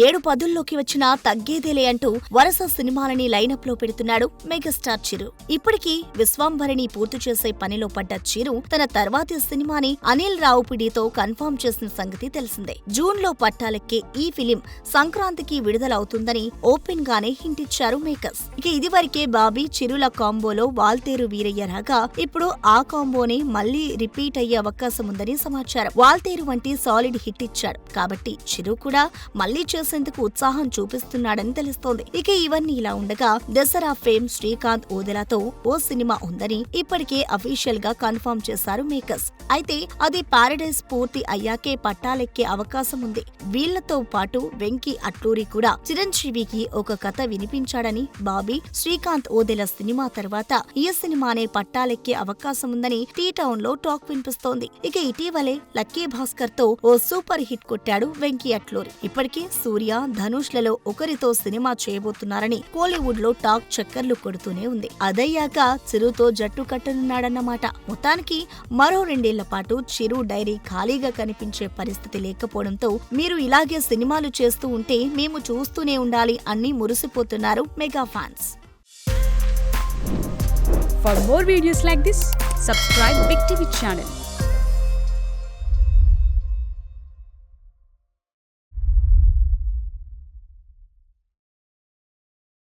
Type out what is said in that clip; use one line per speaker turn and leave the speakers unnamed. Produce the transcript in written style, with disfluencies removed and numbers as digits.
ఏడు పదుల్లోకి వచ్చినా తగ్గేదేలే అంటూ వరుస సినిమాలని లైనప్ లో పెడుతున్నాడు మెగాస్టార్ చిరు. ఇప్పటికీ విశ్వంభరిని పూర్తి చేసే పనిలో పడ్డ చిరు తన తర్వాతి సినిమాని అనిల్ రావుపిడితో కన్ఫర్మ్ చేసిన సంగతి తెలిసిందే. జూన్ లో పట్టాలెక్కే ఈ ఫిలిం సంక్రాంతికి విడుదలవుతుందని ఓపెన్ గానే హింట్ ఇచ్చారు మేకర్స్. ఇక ఇదివరకే బాబీ చిరుల కాంబోలో వాల్తేరు వీరయ్య రాగా ఇప్పుడు ఆ కాంబోనే మళ్లీ రిపీట్ అయ్యే అవకాశం ఉందని సమాచారం. వాల్తేరు వంటి సాలిడ్ హిట్ ఇచ్చాడు కాబట్టి చిరు కూడా మళ్లీ చేసేందుకు ఉత్సాహం చూపిస్తున్నాడని తెలుస్తోంది. ఇక ఇవన్నీ ఇలా ఉండగా దసరా ఫేమ్ శ్రీకాంత్ ఓదెలాతో ఓ సినిమా ఉందని ఇప్పటికే అఫీషియల్ గా కన్ఫర్మ్ చేశారు మేకర్స్. అయితే అది పారడైజ్ పూర్తి అయ్యాకే పట్టాలెక్కే అవకాశం ఉంది. వీళ్లతో పాటు వెంకీ అట్లూరి కూడా చిరంజీవికి ఒక కథ వినిపించాడని, బాబీ శ్రీకాంత్ ఓదెల సినిమా తర్వాత ఈ సినిమానే పట్టాలెక్కే అవకాశం ఉందని టీ టౌన్ లో టాక్ వినిపిస్తోంది. ఇక ఇటీవలే లక్కీ భాస్కర్ తో ఓ సూపర్ హిట్ కొట్టాడు వెంకీ అట్లూరి. ఇప్పటికే సూర్య, ధనుష్ లలో ఒకరితో సినిమా చేయబోతున్నారని కోలీవుడ్ లో టాక్ చక్కర్లు కొడుతూనే ఉంది. అదయ్యాక చిరుతో జట్టు కట్టనున్నాడన్నమాట. మొత్తానికి మరో 2 ఏళ్ల పాటు చిరు డైరీ ఖాళీగా కనిపించే పరిస్థితి లేకపోవడంతో మీరు ఇలాగే సినిమాలు చేస్తూ ఉంటే మేము చూస్తూనే ఉండాలి అని మురిసిపోతున్నారు mega fans.
For more videos like this, subscribe Big TV channel.